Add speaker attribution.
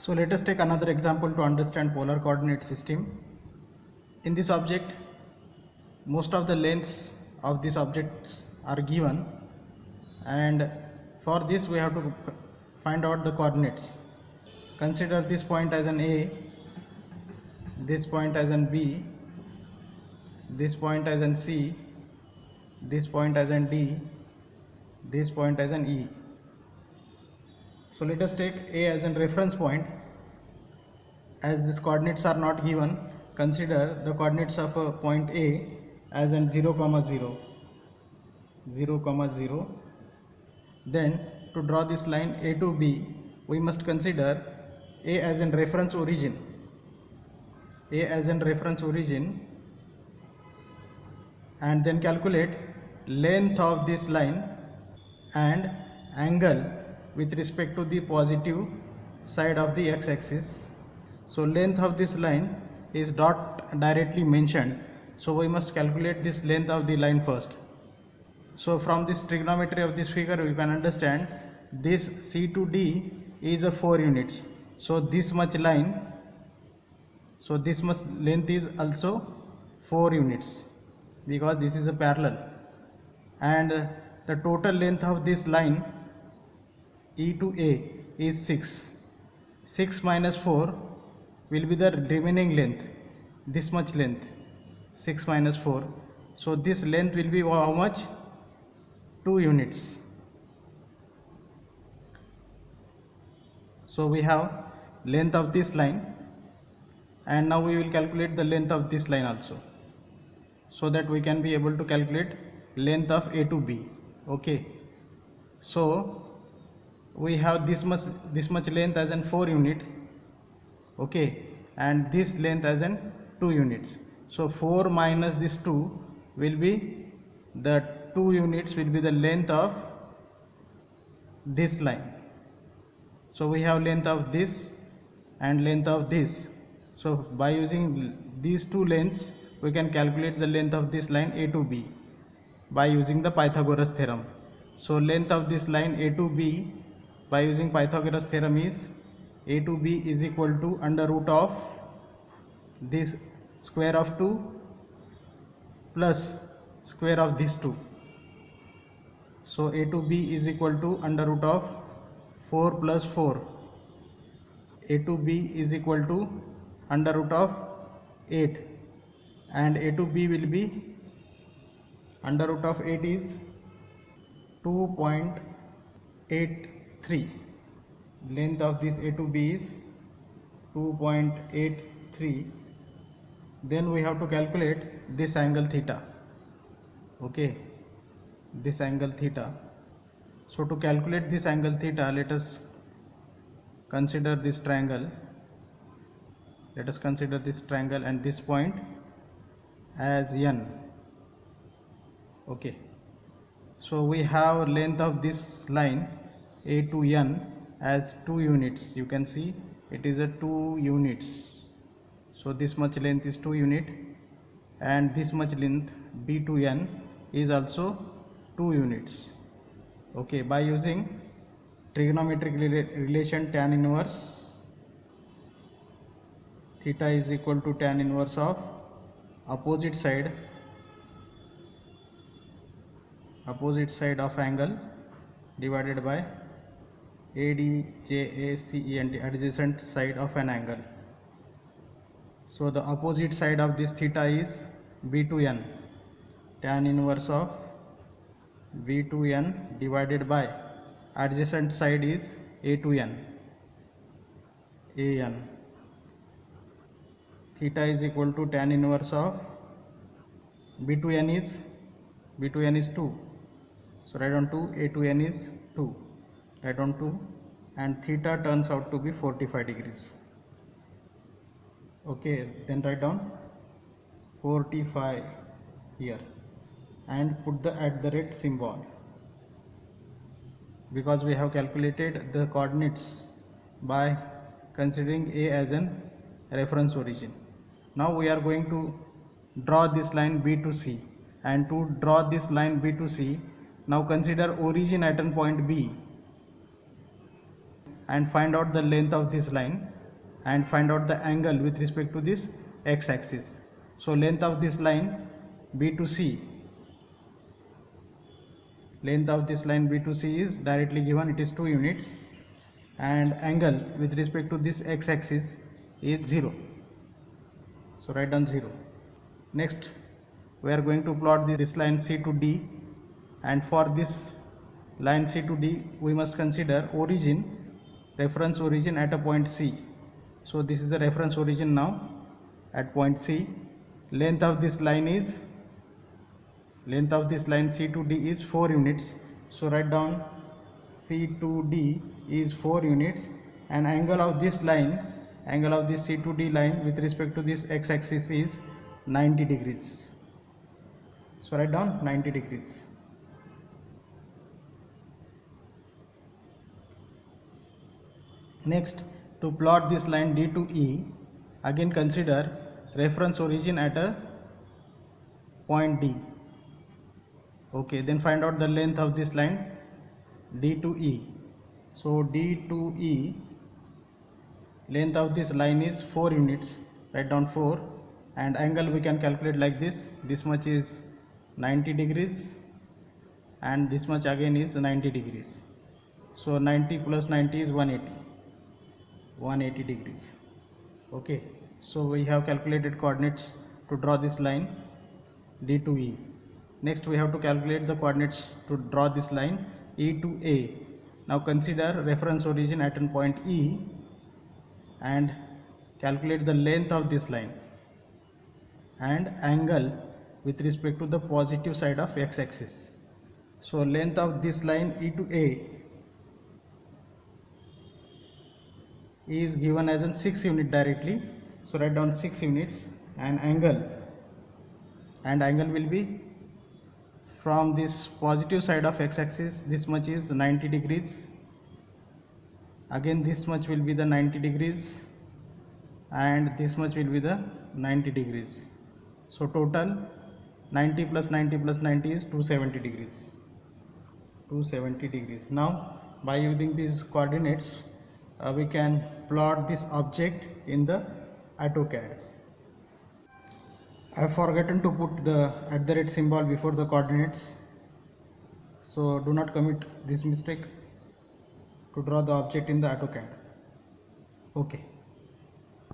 Speaker 1: So let us take another example to understand polar coordinate system. In this object, most of the lengths of these objects are given, and for this we have to find out the coordinates. Consider this point as an A, this point as an B, this point as an C, this point as an D, this point as an E. So let us take A as a reference point. As these coordinates are not given, consider the coordinates of a point A as in 0, 0, 0, 0. Then to draw this line A to B, we must consider A as in reference origin. A as in reference origin, and then calculate length of this line and angle with respect to the positive side of the x-axis. So length of this line is not directly mentioned, so we must calculate this length of the line first. So from this trigonometry of this figure we can understand this C to D is a 4 units. So this much line, so this much length is also 4 units because this is a parallel, and the total length of this line E to A is 6. 6 minus 4 will be the remaining length, this much length, 6 minus 4. So this length will be how much? 2 units. So we have length of this line, and now we will calculate the length of this line also, so that we can be able to calculate length of A to B. Okay, so we have this much length as in 4 unit, okay, and this length as in 2 units. So 4 minus this 2 will be the 2 units will be the length of this line. So we have length of this and length of this. So by using these two lengths we can calculate the length of this line A to B by using the Pythagoras theorem. So length of this line A to B by using Pythagoras theorem is A to B is equal to under root of this square of 2 plus square of this 2. So A to B is equal to under root of 4 plus 4. A to B is equal to under root of 8, and A to B will be under root of 8 is 2.83. Length of this A to B is 2.83. Then we have to calculate this angle theta. Okay, this angle theta. So to calculate this angle theta, let us consider this triangle. Let us consider this triangle and this point as N. Okay, so we have length of this line A to N as 2 units. You can see it is a 2 units. So this much length is 2 unit, and this much length B to N is also 2 units. Okay, by using trigonometric relation tan inverse theta is equal to tan inverse of opposite side of angle divided by ADJACE and adjacent side of an angle. So the opposite side of this theta is B to N. Tan inverse of B to N divided by adjacent side is A to N, AN. Theta is equal to tan inverse of B to N is 2. So write on 2, A to N is 2. Write on 2, and theta turns out to be 45 degrees. Okay, then write down 45 here and put the @ symbol, because we have calculated the coordinates by considering A as an reference origin. Now we are going to draw this line B to C, and to draw this line B to C, now consider origin at a point B and find out the length of this line. and find out the angle with respect to this x-axis. So length of this line B to C, length of this line B to C is directly given, it is 2 units, and angle with respect to this x-axis is 0. So write down 0. Next we are going to plot this line C to D, and for this line C to D we must consider origin, reference origin at a point C. So this is the reference origin now at point C. Length of this line C to D is 4 units. So write down C to D is 4 units, and angle of this line, angle of this C to D line with respect to this x-axis is 90 degrees. So write down 90 degrees. Next, to plot this line D to E, again consider reference origin at a point D. Okay, then find out the length of this line D to E. So D to E, length of this line is 4 units, write down 4, and angle we can calculate like this. This much is 90 degrees and this much again is 90 degrees. So 90 plus 90 is 180 degrees. Okay, so we have calculated coordinates to draw this line D to E. Next we have to calculate the coordinates to draw this line E to A. Now consider reference origin at a point E and calculate the length of this line and angle with respect to the positive side of x-axis. So length of this line E to A is given as in 6 unit directly. So write down 6 units, and angle will be from this positive side of x-axis, this much is 90 degrees, again this much will be the 90 degrees, and this much will be the 90 degrees. So total 90 plus 90 plus 90 is 270 degrees. 270 degrees. Now by using these coordinates we can plot this object in the AutoCAD. I have forgotten to put the @ symbol before the coordinates, so do not commit this mistake to draw the object in the AutoCAD. Okay.